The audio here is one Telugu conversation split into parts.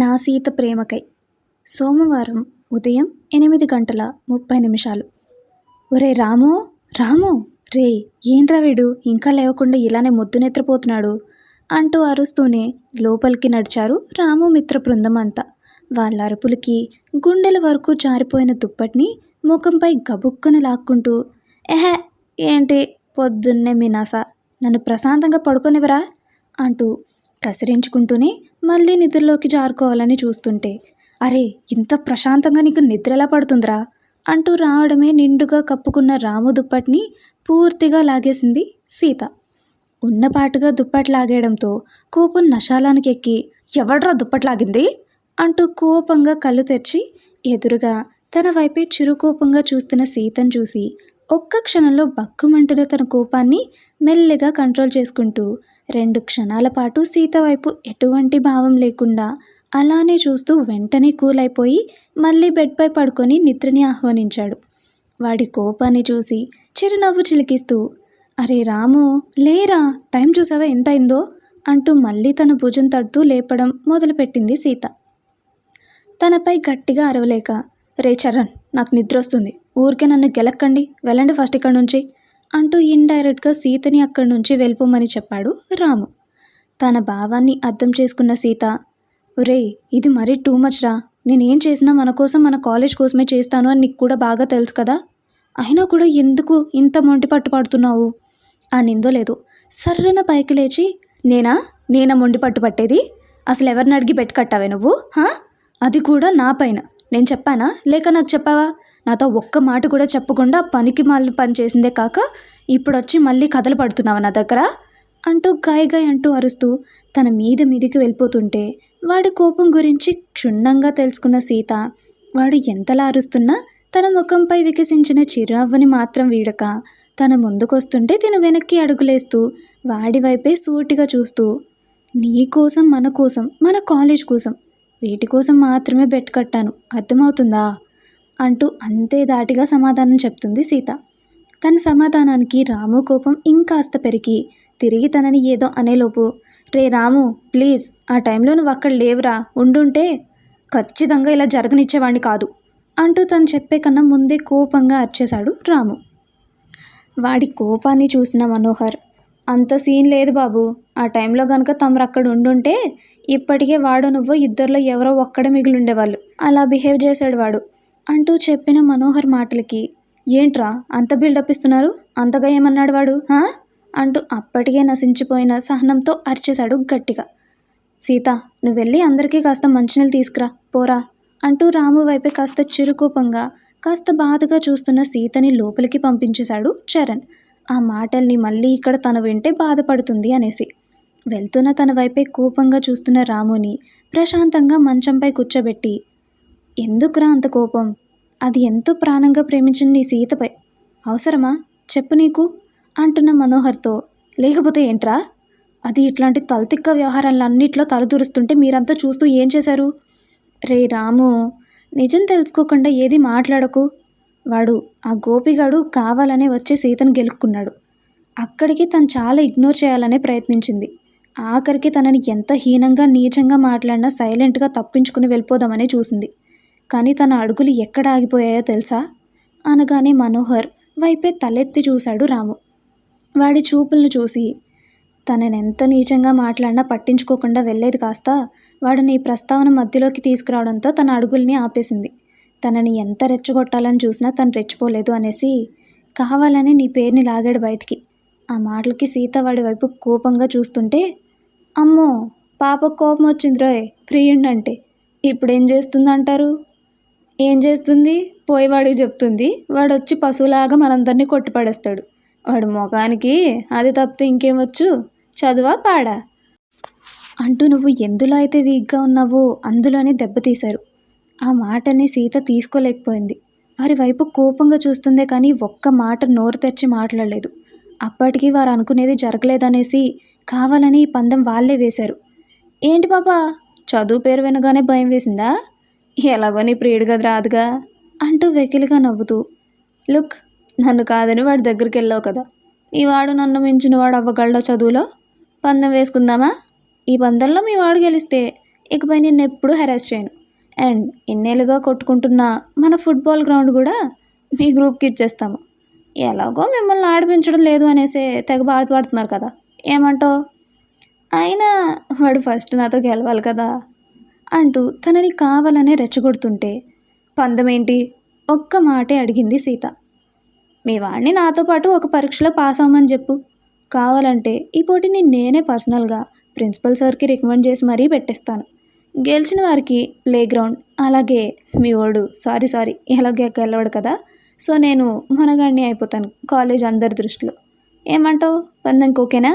నా సీత ప్రేమకై. సోమవారం ఉదయం 8:30. ఒరే రాము, రాము, రే ఏంట్రా వీడు ఇంకా లేవకుండా ఇలానే మొద్దు నిద్రపోతున్నాడు అంటూ అరుస్తూనే లోపలికి నడిచారు రాము మిత్ర బృందం అంతా. వాళ్ళ అరుపులకి గుండెల వరకు జారిపోయిన దుప్పటిని ముఖంపై గబుక్కున లాక్కుంటూ, ఎహే ఏంటి పొద్దున్నే మినాస, నన్ను ప్రశాంతంగా పడుకోనివరా అంటూ కసిరించుకుంటూనే మళ్ళీ నిద్రలోకి జారుకోవాలని చూస్తుంటే, అరే ఇంత ప్రశాంతంగా నీకు నిద్ర ఎలా పడుతుందిరా అంటూ రావడమే నిండుగా కప్పుకున్న రాము దుప్పటిని పూర్తిగా లాగేసింది సీత. ఉన్నపాటుగా దుప్పటి లాగేయడంతో కోపం నశాలానికి ఎక్కి, ఎవడ్రా దుప్పటి లాగింది అంటూ కోపంగా కళ్ళు తెరిచి ఎదురుగా తన వైపే చిరుకోపంగా చూస్తున్న సీతను చూసి ఒక్క క్షణంలో బక్కుమంటున్న తన కోపాన్ని మెల్లిగా కంట్రోల్ చేసుకుంటూ 2 క్షణాల పాటు సీత వైపు ఎటువంటి భావం లేకుండా అలానే చూస్తూ వెంటనే కూల్ అయిపోయి మళ్ళీ బెడ్పై పడుకొని నిద్రని ఆహ్వానించాడు. వాడి కోపాన్ని చూసి చిరునవ్వు చిలికిస్తూ, అరే రాము లేరా, టైం చూసావా ఎంత అయిందో అంటూ మళ్ళీ తన భుజం తడుతూ లేపడం మొదలుపెట్టింది సీత. తనపై గట్టిగా అరవలేక, రే చరణ్ నాకు నిద్ర వస్తుంది, ఊరికే నన్ను గెలక్కండి, వెళ్ళండి ఫస్ట్ ఇక్కడి నుంచి అంటూ ఇండైరెక్ట్గా సీతని అక్కడి నుంచి వెళ్ళిపోమని చెప్పాడు రాము. తన భావాన్ని అర్థం చేసుకున్న సీత, ఒరే ఇది మరీ టూ మచ్ రా, నేనేం చేసినా మన కోసం మన కాలేజ్ కోసమే చేస్తాను అని నీకు కూడా బాగా తెలుసు కదా, అయినా కూడా ఎందుకు ఇంత మొంటి పట్టు పడుతున్నావు అనిందో లేదో సర్రన పైకి లేచి, నేనా మొండి పట్టు పట్టేది, అసలు ఎవరిని అడిగి బెట్ కట్టావే నువ్వు, అది కూడా నా పైన, నేను చెప్పానా లేక నాకు చెప్పావా, నాతో ఒక్క మాట కూడా చెప్పకుండా పనికి మాలిన పని చేసిందే కాక ఇప్పుడు వచ్చి మళ్ళీ కథలు పడుతున్నావా నా దగ్గర అంటూ గాయగాయ అంటూ అరుస్తూ తన మీదికి వెళ్ళిపోతుంటే, వాడి కోపం గురించి క్షుణ్ణంగా తెలుసుకున్న సీత వాడు ఎంతలా అరుస్తున్నా తన ముఖంపై వికసించిన చిరునవ్వుని మాత్రం వీడక తన ముందుకొస్తుంటే తను వెనక్కి అడుగులేస్తూ వాడి వైపే సూటిగా చూస్తూ, నీ కోసం, మన కోసం, మన కాలేజ్ కోసం, వీటి కోసం మాత్రమే బెట్ కట్టాను, అర్థమవుతుందా అంటూ అంతే ధాటిగా సమాధానం చెప్తుంది సీత. తన సమాధానానికి రాము కోపం ఇంకాస్త పెరిగి తిరిగి తనని ఏదో అనేలోపు, రే రాము ప్లీజ్, ఆ టైంలో నువ్వు అక్కడ లేవురా, ఉండుంటే ఖచ్చితంగా ఇలా జరగనిచ్చేవాడిని కాదు అంటూ తను చెప్పే కన్నా ముందే కోపంగా అరిచేశాడు రాము. వాడి కోపాన్ని చూసిన మనోహర్, అంత సీన్ లేదు బాబు, ఆ టైంలో కనుక తమరు అక్కడ ఉండుంటే ఇప్పటికే వాడు నువ్వు ఇద్దరిలో ఎవరో ఒక్కడే మిగిలి ఉండేవాళ్ళు, అలా బిహేవ్ చేశాడు వాడు అంటూ చెప్పిన మనోహర్ మాటలకి, ఏంట్రా అంత బిల్డప్ ఇస్తున్నారు, అంతగా ఏమన్నాడు వాడు అంటూ అప్పటికే నశించిపోయిన సహనంతో అరిచేశాడు గట్టిగా. సీత నువ్వు వెళ్ళి అందరికీ కాస్త మంచినీళ్ళు తీసుకురా పోరా అంటూ రాము వైపే కాస్త చిరుకోపంగా కాస్త బాధగా చూస్తున్న సీతని లోపలికి పంపించేశాడు చరణ్. ఆ మాటల్ని మళ్ళీ ఇక్కడ తను వింటే బాధపడుతుంది అనేసి. వెళ్తున్న తన వైపే కోపంగా చూస్తున్న రాముని ప్రశాంతంగా మంచంపై కూర్చోబెట్టి, ఎందుకురా అంత కోపం, అది ఎంతో ప్రాణంగా ప్రేమించిన నీ సీతపై అవసరమా చెప్పు నీకు అంటున్న మనోహర్తో, లేకపోతే ఏంట్రా, అది ఇట్లాంటి తలతిక్క వ్యవహారాలన్నిట్లో తలదూరుస్తుంటే మీరంతా చూస్తూ ఏం చేశారు. రే రాము నిజం తెలుసుకోకుండా ఏది మాట్లాడకు, వాడు ఆ గోపిగాడు కావాలనే వచ్చే సీతను గెలుక్కున్నాడు, అక్కడికి తను చాలా ఇగ్నోర్ చేయాలనే ప్రయత్నించింది, ఆఖరికి తనని ఎంత హీనంగా నీచంగా మాట్లాడినా సైలెంట్గా తప్పించుకుని వెళ్ళిపోదామని చూసింది, కానీ తన అడుగులు ఎక్కడ ఆగిపోయాయో తెలుసా అనగానే మనోహర్ వైపే తలెత్తి చూశాడు రాము. వాడి చూపులను చూసి, తననెంత నీచంగా మాట్లాడినా పట్టించుకోకుండా వెళ్ళేది కాస్త వాడు నీ ప్రస్తావన మధ్యలోకి తీసుకురావడంతో తన అడుగుల్ని ఆపేసింది, తనని ఎంత రెచ్చగొట్టాలని చూసినా తను రెచ్చిపోలేదు అనేసి కావాలని నీ పేరుని లాగాడు బయటికి. ఆ మాటలకి సీత వాడి వైపు కోపంగా చూస్తుంటే, అమ్మో పాప కోపం వచ్చింది రోయ్ ప్రియుండంటే, ఇప్పుడేం చేస్తుందంటారు, ఏం చేస్తుంది, పోయేవాడికి చెప్తుంది, వాడు వచ్చి పశువులాగా మనందరినీ కొట్టిపడేస్తాడు, వాడు మొఖానికి అది తప్పితే ఇంకేమొచ్చు, చదువా పాడా అంటూ నువ్వు ఎందులో అయితే వీక్గా ఉన్నావో అందులోనే దెబ్బతీశారు. ఆ మాటని సీత తీసుకోలేకపోయింది. వారి వైపు కోపంగా చూస్తుందే కానీ ఒక్క మాట నోరు తెరిచి మాట్లాడలేదు. అప్పటికి వారు అనుకునేది జరగలేదనేసి కావాలని ఈ పందెం వాళ్ళే వేశారు. ఏంటి పాపా చదువు పేరు వినగానే భయం వేసిందా, ఎలాగో నీ ప్రియుడు గది రాదుగా అంటూ వెకిలిగా నవ్వుతూ, లుక్ నన్ను కాదని వాడి దగ్గరికి వెళ్ళావు కదా, ఈ వాడు నన్ను మించిన వాడు అవ్వగలడా చదువులో, పందెం వేసుకుందామా, ఈ పందెంలో మీ వాడు గెలిస్తే ఇకపై నిన్ను ఎప్పుడూ హెరాస్ చేయను. అండ్ ఇన్నేళ్ళుగా కొట్టుకుంటున్న మన ఫుట్బాల్ గ్రౌండ్ కూడా మీ గ్రూప్కి ఇచ్చేస్తాము. ఎలాగో మిమ్మల్ని ఆడిపించడం లేదు అనేసి తెగ బాధపడుతున్నారు కదా, ఏమంటావు? అయినా వాడు ఫస్ట్ నాతో గెలవాలి కదా అంటూ తనని కావాలనే రెచ్చగొడుతుంటే, పందమేంటి ఒక్క మాటే అడిగింది సీత. మీ వాడిని నాతో పాటు ఒక పరీక్షలో పాస్ అవ్వమని చెప్పు. కావాలంటే ఈ పోటీని నేనే పర్సనల్గా ప్రిన్సిపల్ సార్కి రికమెండ్ చేసి మరీ పెట్టేస్తాను. గెలిచిన వారికి ప్లే గ్రౌండ్, అలాగే మీ వాడు సారీ ఎలాగే గెలవడు కదా, సో నేను మనగాడిని అయిపోతాను కాలేజ్ అందరి దృష్టిలో. ఏమంటావు? పందెంకి ఓకేనా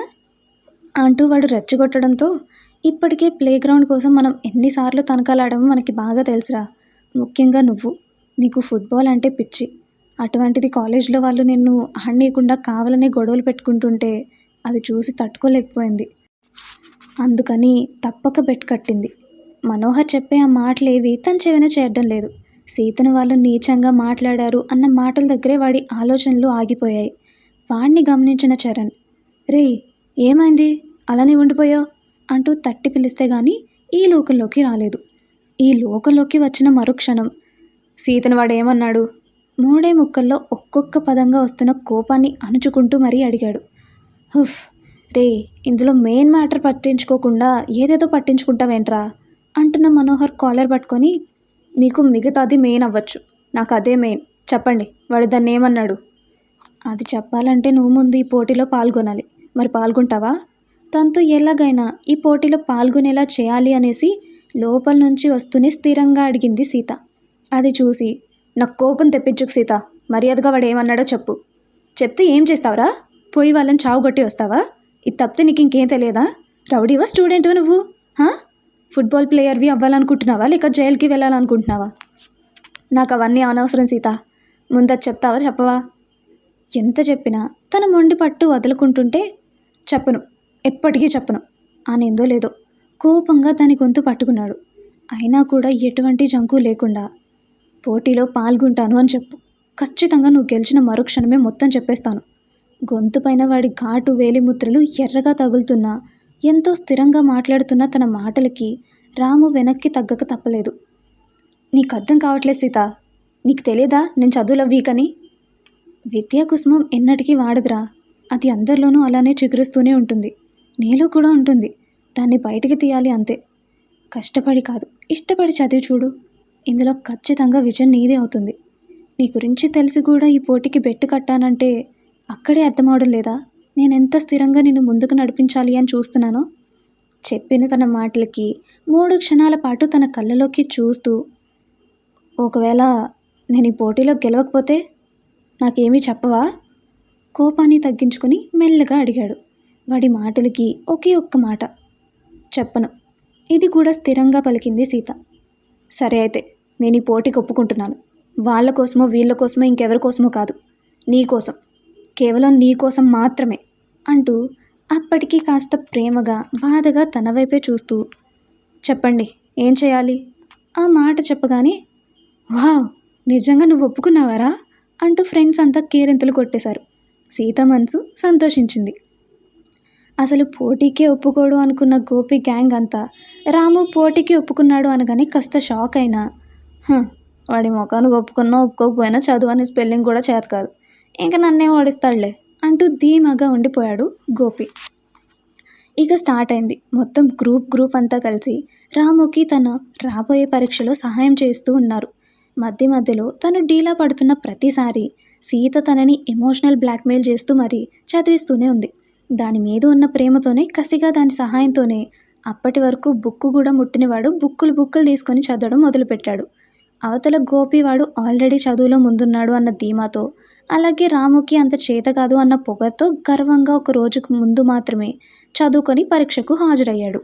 అంటూ వాడు రెచ్చగొట్టడంతో, ఇప్పటికే ప్లే గ్రౌండ్ కోసం మనం ఎన్నిసార్లు తనకలాడామో మనకి బాగా తెలుసురా. ముఖ్యంగా నీకు ఫుట్బాల్ అంటే పిచ్చి. అటువంటిది కాలేజ్లో వాళ్ళు నిన్ను ఆడనీయకుండా కావాలనే గొడవలు పెట్టుకుంటుంటే అది చూసి తట్టుకోలేకపోయింది. అందుకని తప్పక బెట్ కట్టింది. మనోహర్ చెప్పే ఆ మాటలేవి తన చెవిన చేరడం లేదు. సీతను వాళ్ళు నీచంగా మాట్లాడారు అన్న మాటల దగ్గరే వాడి ఆలోచనలు ఆగిపోయాయి. వాడిని గమనించిన చరణ్, రేయ్ ఏమైంది అలానే ఉండిపోయావు అంటూ తట్టి పిలిస్తే గానీ ఈ లోకంలోకి రాలేదు. ఈ లోకంలోకి వచ్చిన మరుక్షణం సీతను వాడు ఏమన్నాడు? మూడే ముక్కల్లో ఒక్కొక్క పదంగా వస్తున్న కోపాన్ని అణుచుకుంటూ మరీ అడిగాడు. హుఫ్ రే, ఇందులో మెయిన్ మ్యాటర్ పట్టించుకోకుండా ఏదేదో పట్టించుకుంటావేంట్రా అంటున్న మనోహర్ కాలర్ పట్టుకొని, మీకు మిగతాది మెయిన్ అవ్వచ్చు, నాకు అదే మెయిన్. చెప్పండి, వాడు దాన్ని ఏమన్నాడు? అది చెప్పాలంటే నువ్వు ముందు ఈ పోటీలో పాల్గొనాలి. మరి పాల్గొంటావా? తనతో ఎలాగైనా ఈ పోటీలో పాల్గొనేలా చేయాలి అనేసి లోపల నుంచి వస్తూనే స్థిరంగా అడిగింది సీత. అది చూసి, నాకు కోపం తెప్పించుకు సీత, మర్యాదగా వాడు ఏమన్నాడో చెప్పు. చెప్తే ఏం చేస్తావురా? పోయి వాళ్ళని చావుగొట్టి వస్తావా? ఇది తప్పితే నీకు ఇంకేం తెలియదా? రౌడీవా స్టూడెంట్వా నువ్వు? ఫుట్బాల్ ప్లేయర్వి అవ్వాలనుకుంటున్నావా లేక జైలుకి వెళ్ళాలనుకుంటున్నావా? నాకు అవన్నీ అనవసరం సీత, ముందది చెప్తావా చెప్పవా? ఎంత చెప్పినా తన మొండి పట్టు వదులుకుంటుంటే, చెప్పను, ఎప్పటికీ చెప్పను అనేందో లేదో కోపంగా దాని గొంతు పట్టుకున్నాడు. అయినా కూడా ఎటువంటి జంకు లేకుండా, పోటీలో పాల్గొంటాను అని చెప్పు, ఖచ్చితంగా నువ్వు గెలిచిన మరుక్షణమే మొత్తం చెప్పేస్తాను. గొంతు పైన వాడి ఘాటు వేలిముద్రలు ఎర్రగా తగులుతున్నా, ఎంతో స్థిరంగా మాట్లాడుతున్న తన మాటలకి రాము వెనక్కి తగ్గక తప్పలేదు. నీకు అర్థం కావట్లేదు సీత, నీకు తెలియదా నేను చదువులో వీక్ అని? విద్యా కుసుమం ఎన్నటికీ వాడదురా, అది అందరిలోనూ అలానే చిగురుస్తూనే ఉంటుంది. నీలో కూడా ఉంటుంది, దాన్ని బయటికి తీయాలి అంతే. కష్టపడి కాదు, ఇష్టపడి చదివి చూడు, ఇందులో ఖచ్చితంగా విజయం నీదే అవుతుంది. నీ గురించి తెలిసి కూడా ఈ పోటీకి బెట్టు కట్టానంటే అక్కడే అర్థమవడం లేదా నేనెంత స్థిరంగా నిన్ను ముందుకు నడిపించాలి అని చూస్తున్నానో? చెప్పిన తన మాటలకి 3 క్షణాల పాటు తన కళ్ళలోకి చూస్తూ, ఒకవేళ నేను ఈ పోటీలో గెలవకపోతే నాకేమీ చెప్పవా? కోపాన్ని తగ్గించుకొని మెల్లగా అడిగాడు. వాడి మాటలకి ఒకే ఒక్క మాట, చెప్పను. ఇది కూడా స్థిరంగా పలికింది సీత. సరే అయితే నేను ఈ పోటీకి ఒప్పుకుంటున్నాను. వాళ్ళ కోసమో వీళ్ళ కోసమో ఇంకెవరి కోసమో కాదు, నీ కోసం, కేవలం నీ కోసం మాత్రమే అంటూ అప్పటికీ కాస్త ప్రేమగా బాధగా తన వైపే చూస్తూ, చెప్పండి ఏం చేయాలి? ఆ మాట చెప్పగానే, వావ్ నిజంగా నువ్వు ఒప్పుకున్నావారా అంటూ ఫ్రెండ్స్ అంతా కేరింతలు కొట్టేశారు. సీత మనసు సంతోషించింది. అసలు పోటీకే ఒప్పుకోడు అనుకున్న గోపి గ్యాంగ్ అంతా రాము పోటీకి ఒప్పుకున్నాడు అనగానే కాస్త షాక్ అయినా, వాడి ముఖానికి ఒప్పుకున్నా ఒప్పుకోకపోయినా చదువు అనే స్పెల్లింగ్ కూడా చేత కాదు, ఇంకా నన్నే ఓడిస్తాడులే అంటూ ధీమాగా ఉండిపోయాడు గోపి. ఇక స్టార్ట్ అయింది. మొత్తం గ్రూప్ అంతా కలిసి రాముకి తన రాబోయే పరీక్షలో సహాయం చేస్తూ ఉన్నారు. మధ్యలో తను డీలా పడుతున్న ప్రతిసారి సీత తనని ఎమోషనల్ బ్లాక్మెయిల్ చేస్తూ మరీ చదివిస్తూనే ఉంది. దాని మీద ఉన్న ప్రేమతోనే, కసిగా దాని సహాయంతోనే అప్పటి వరకు బుక్కు కూడా ముట్టినవాడు బుక్కులు తీసుకొని చదవడం మొదలుపెట్టాడు. అవతల గోపివాడు ఆల్రెడీ చదువులో ముందున్నాడు అన్న ధీమాతో, అలాగే రాముకి అంత చేత కాదు అన్న పొగతో గర్వంగా ఒక రోజుకు ముందు మాత్రమే చదువుకొని పరీక్షకు హాజరయ్యాడు.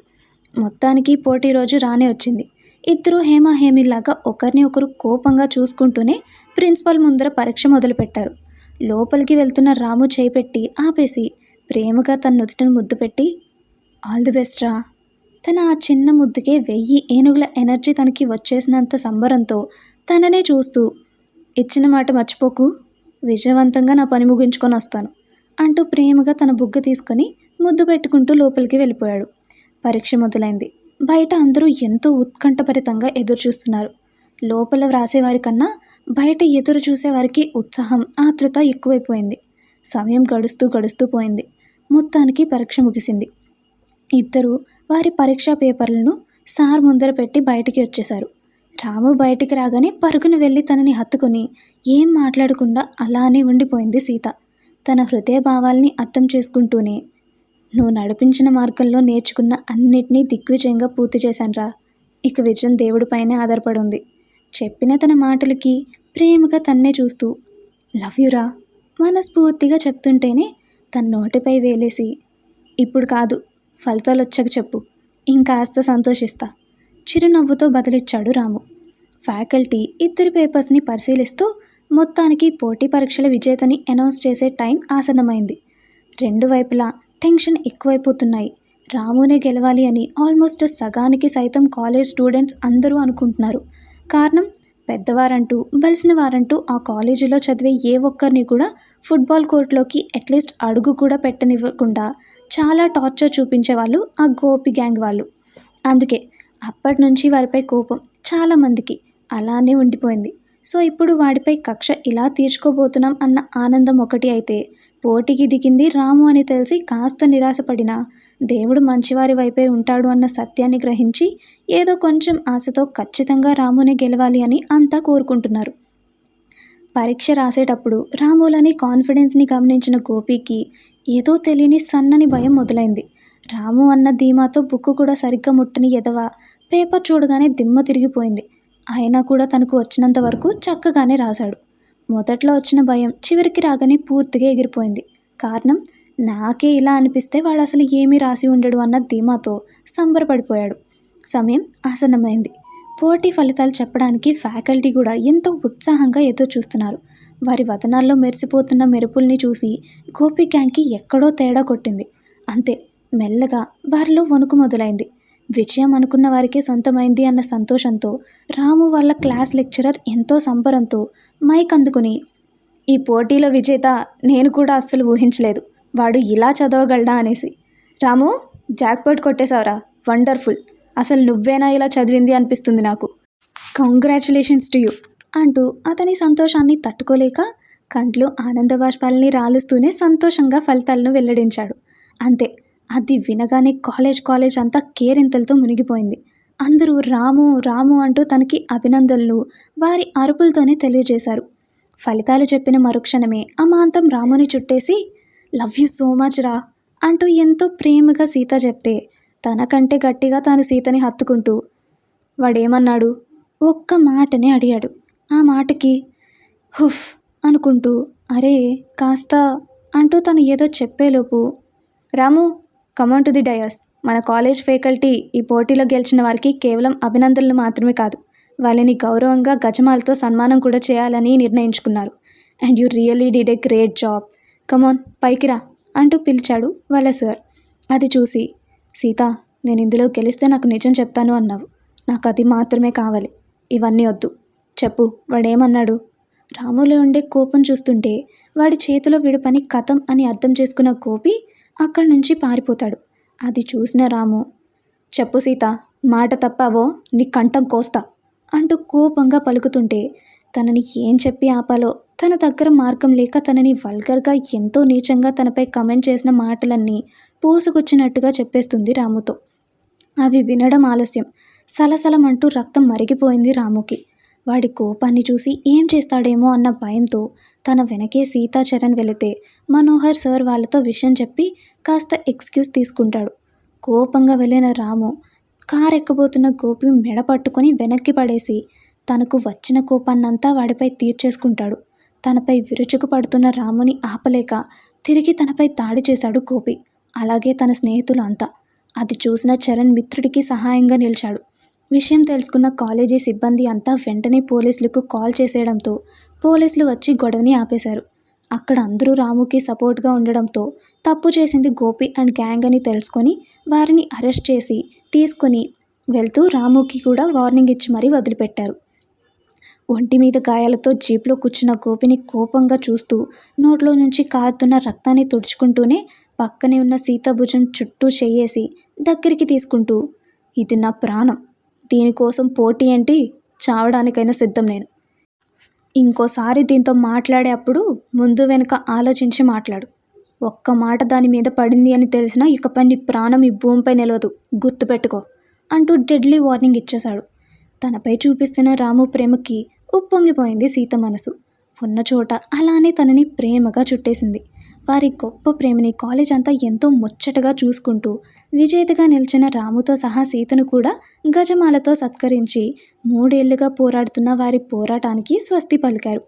మొత్తానికి పోటీ రోజు రానే వచ్చింది. ఇద్దరూ హేమీలాగా ఒకరిని ఒకరు కోపంగా చూసుకుంటూనే ప్రిన్సిపల్ ముందర పరీక్ష మొదలుపెట్టారు. లోపలికి వెళ్తున్న రాము చేయిపెట్టి ఆపేసి ప్రేమగా తన నుదుటిని ముద్దు పెట్టి, ఆల్ ది బెస్ట్ రా. తన ఆ చిన్న ముద్దుకే 1000 ఏనుగుల ఎనర్జీ తనకి వచ్చేసినంత సంబరంతో తననే చూస్తూ, ఇచ్చిన మాట మర్చిపోకు, విజయవంతంగా నా పని ముగించుకొని వస్తాను అంటూ ప్రేమగా తన బుగ్గ తీసుకొని ముద్దు పెట్టుకుంటూ లోపలికి వెళ్ళిపోయాడు. పరీక్ష మొదలైంది. బయట అందరూ ఎంతో ఉత్కంఠభరితంగా ఎదురుచూస్తున్నారు. లోపల వ్రాసేవారి కన్నా బయట ఎదురు చూసేవారికి ఉత్సాహం, ఆతృత ఎక్కువైపోయింది. సమయం గడుస్తూ గడుస్తూ పోయింది. మొత్తానికి పరీక్ష ముగిసింది. ఇద్దరూ వారి పరీక్షా పేపర్లను సార్ ముందర పెట్టి బయటికి వచ్చేశారు. రాము బయటికి రాగానే పరుగున వెళ్ళి తనని హత్తుకొని ఏం మాట్లాడకుండా అలానే ఉండిపోయింది సీత. తన హృదయ భావాల్ని అర్థం చేసుకుంటూనే, నువ్వు నడిపించిన మార్గంలో నేర్చుకున్న అన్నిటినీ దిగ్విజయంగా పూర్తి చేశానురా. ఇక విజయం దేవుడిపైనే ఆధారపడి ఉంది. చెప్పిన తన మాటలకి ప్రేమగా తన్నే చూస్తూ లవ్ యురా మనస్ఫూర్తిగా చెప్తుంటేనే తన నోటిపై వేలేసి, ఇప్పుడు కాదు, ఫలితాలు వచ్చాక చెప్పు, ఇంకాస్త సంతోషిస్తా, చిరునవ్వుతో బదిలిచ్చాడు రాము. ఫ్యాకల్టీ ఇద్దరి పేపర్స్ని పరిశీలిస్తూ మొత్తానికి పోటీ పరీక్షల విజేతని అనౌన్స్ చేసే టైం ఆసన్నమైంది. రెండు వైపులా టెన్షన్ ఎక్కువైపోతున్నాయి. రామునే గెలవాలి అని ఆల్మోస్ట్ సగానికి సైతం కాలేజ్ స్టూడెంట్స్ అందరూ అనుకుంటున్నారు. కారణం, పెద్దవారంటూ బలిసిన వారంటూ ఆ కాలేజీలో చదివే ఏ ఒక్కరిని కూడా ఫుట్బాల్ కోర్టులోకి అట్లీస్ట్ అడుగు కూడా పెట్టనివ్వకుండా చాలా టార్చర్ చూపించేవాళ్ళు ఆ గోపి గ్యాంగ్ వాళ్ళు. అందుకే అప్పటి నుంచి వారిపై కోపం చాలామందికి అలానే ఉండిపోయింది. సో ఇప్పుడు వాడిపై కక్ష ఇలా తీర్చుకోబోతున్నాం అన్న ఆనందం ఒకటి అయితే, పోటీకి దిగింది రాము అని తెలిసి కాస్త నిరాశపడినా దేవుడు మంచివారి వైపే ఉంటాడు అన్న సత్యాన్ని గ్రహించి ఏదో కొంచెం ఆశతో ఖచ్చితంగా రామునే గెలవాలి అని అంతా కోరుకుంటున్నారు. పరీక్ష రాసేటప్పుడు రాములని కాన్ఫిడెన్స్ని గమనించిన గోపికి ఏదో తెలియని సన్నని భయం మొదలైంది. రాము అన్న ధీమాతో బుక్కు కూడా సరిగ్గా ముట్టని ఎదవ పేపర్ చూడగానే దిమ్మ తిరిగిపోయింది. అయినా కూడా తనకు వచ్చినంత వరకు చక్కగానే రాశాడు. మొదట్లో వచ్చిన భయం చివరికి రాగానే పూర్తిగా ఎగిరిపోయింది. కారణం, నాకే ఇలా అనిపిస్తే వాడు అసలు ఏమీ రాసి ఉండడు అన్న ధీమాతో సంబరపడిపోయాడు. సమయం ఆసన్నమైంది. పోటీ ఫలితాలు చెప్పడానికి ఫ్యాకల్టీ కూడా ఎంతో ఉత్సాహంగా ఎదురు చూస్తున్నారు. వారి వదనాల్లో మెరిసిపోతున్న మెరుపుల్ని చూసి గోపి గ్యాంగ్కి ఎక్కడో తేడా కొట్టింది. అంతే, మెల్లగా వారిలో వణుకు మొదలైంది. విజయం అనుకున్న వారికే సొంతమైంది అన్న సంతోషంతో రాము వాళ్ళ క్లాస్ లెక్చరర్ ఎంతో సంబరంతో మైక్ అందుకుని, ఈ పోటీలో విజేత నేను కూడా అస్సలు ఊహించలేదు, వాడు ఇలా చదవగలడా అనేసి. రాము, జాక్పాట్ కొట్టేశావురా, వండర్ఫుల్, అసలు నువ్వేనా ఇలా చదివింది అనిపిస్తుంది నాకు, కంగ్రాచులేషన్స్ టు యూ అంటూ అతని సంతోషాన్ని తట్టుకోలేక కంట్లో ఆనంద బాష్పాలని రాలుస్తూనే సంతోషంగా ఫలితాలను వెల్లడించాడు. అంతే, అది వినగానే కాలేజ్ అంతా కేరింతలతో మునిగిపోయింది. అందరూ రాము రాము అంటూ తనకి అభినందనలు వారి అరుపులతోనే తెలియజేశారు. ఫలితాలు చెప్పిన మరుక్షణమే అమాంతం రాముని చుట్టేసి, లవ్ యూ సో మచ్ రా అంటూ ఎంతో ప్రేమగా సీత చెప్తే తనకంటే గట్టిగా తాను సీతని హత్తుకుంటూ, వాడేమన్నాడు ఒక్క మాటనే అడిగాడు. ఆ మాటకి హుఫ్ అనుకుంటూ అరే కాస్త అంటూ తను ఏదో చెప్పేలోపు, రాము కమాన్ టు ది డయాస్, మన కాలేజ్ ఫ్యాకల్టీ ఈ పోటీలో గెలిచిన వారికి కేవలం అభినందనలు మాత్రమే కాదు, వాళ్ళని గౌరవంగా గజమాలతో సన్మానం కూడా చేయాలని నిర్ణయించుకున్నారు. And you really did a great job, come on పైకి రా అంటూ పిలిచాడు వాళ్ళ సార్. అది చూసి, సీత, నేను ఇందులో గెలిస్తే నాకు నిజం చెప్తాను అన్నావు, నాకు అది మాత్రమే కావాలి, ఇవన్నీ వద్దు, చెప్పు వాడేమన్నాడు. రాములో ఉండే కోపం చూస్తుంటే వాడి చేతిలో విడుపని కథం అని అర్థం చేసుకున్న గోపి అక్కడి నుంచి పారిపోతాడు. అది చూసిన రాము, చెప్పు సీత, మాట తప్పావో నీ కంఠం కోస్తా అంటూ కోపంగా పలుకుతుంటే తనని ఏం చెప్పి ఆపాలో తన దగ్గర మార్గం లేక తనని వల్గర్గా ఎంతో నీచంగా తనపై కమెంట్ చేసిన మాటలన్నీ పోసుకొచ్చినట్టుగా చెప్పేస్తుంది రాముతో. అవి వినడం ఆలస్యం. సలసలమంటూ రక్తం మరిగిపోయింది రాముకి. వాడి కోపాన్ని చూసి ఏం చేస్తాడేమో అన్న భయంతో తన వెనకే సీతాచరణ్ వెళితే మనోహర్ సార్ వాళ్ళతో విషయం చెప్పి కాస్త ఎక్స్క్యూజ్ తీసుకుంటాడు. కోపంగా వెళ్ళిన రాము కారు ఎక్కబోతున్న గోపి మెడ పట్టుకొని వెనక్కి పడేసి తనకు వచ్చిన కోపాన్నంతా వాడిపై తీర్చేసుకుంటాడు. తనపై విరుచుకు పడుతున్న రాముని ఆపలేక తిరిగి తనపై దాడి చేశాడు గోపి, అలాగే తన స్నేహితులు అంతా. అది చూసిన చరణ్ మిత్రుడికి సహాయంగా నిలిచాడు. విషయం తెలుసుకున్న కాలేజీ సిబ్బంది అంతా వెంటనే పోలీసులకు కాల్ చేసేయడంతో పోలీసులు వచ్చి గొడవని ఆపేశారు. అక్కడ అందరూ రాముకి సపోర్ట్గా ఉండడంతో తప్పు చేసింది గోపి అండ్ గ్యాంగ్ అని తెలుసుకొని వారిని అరెస్ట్ చేసి తీసుకొని వెళ్తూ రాముకి కూడా వార్నింగ్ ఇచ్చి మరీ వదిలిపెట్టారు. ఒంటి మీద గాయాలతో జీప్లో కూర్చున్న గోపిని కోపంగా చూస్తూ నోట్లో నుంచి కారుతున్న రక్తాన్ని తుడుచుకుంటూనే పక్కనే ఉన్న సీత భుజం చుట్టూ చెయ్యేసి దగ్గరికి తీసుకుంటూ, ఇది నా ప్రాణం. దీనికోసం పోటీ ఏంటి, చావడానికైనా సిద్ధం నేను. ఇంకోసారి దీంతో మాట్లాడే అప్పుడు ముందు వెనుక ఆలోచించి మాట్లాడు. ఒక్క మాట దాని మీద పడింది అని తెలిసినా ఇకపై నీ ప్రాణం ఈ భూమిపై నిలవదు, గుర్తుపెట్టుకో అంటూ డెడ్లీ వార్నింగ్ ఇచ్చేశాడు. తనపై చూపిస్తున్న రాము ప్రేమకి ఉప్పొంగిపోయింది సీత మనసు. ఉన్న చోట అలానే తనని ప్రేమగా చుట్టేసింది. వారి గొప్ప ప్రేమని కాలేజ్ అంతా ఎంతో ముచ్చటగా చూసుకుంటూ విజేతగా నిలిచిన రాముతో సహా సీతను కూడా గజమాలతో సత్కరించి 3 ఏళ్లుగా పోరాడుతున్న వారి పోరాటానికి స్వస్తి పలికారు.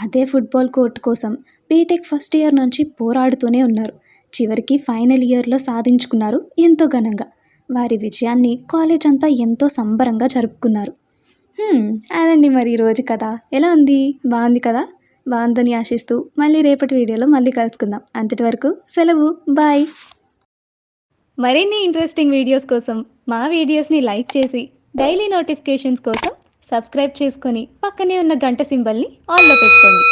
అదే ఫుట్బాల్ కోర్టు కోసం బీటెక్ ఫస్ట్ ఇయర్ నుంచి పోరాడుతూనే ఉన్నారు. చివరికి ఫైనల్ ఇయర్లో సాధించుకున్నారు ఎంతో ఘనంగా. వారి విజయాన్ని కాలేజ్ అంతా ఎంతో సంబరంగా జరుపుకున్నారు. అదండి మరి ఈరోజు కథ. ఎలా ఉంది? బాగుంది కదా? బాగుందని ఆశిస్తూ మళ్ళీ రేపటి వీడియోలో మళ్ళీ కలుసుకుందాం. అంతటి వరకు సెలవు, బాయ్. మరిన్ని ఇంట్రెస్టింగ్ వీడియోస్ కోసం మా వీడియోస్ని లైక్ చేసి డైలీ నోటిఫికేషన్స్ కోసం సబ్స్క్రైబ్ చేసుకొని పక్కనే ఉన్న గంట సింబల్ని ఆన్లో పెట్టుకోండి.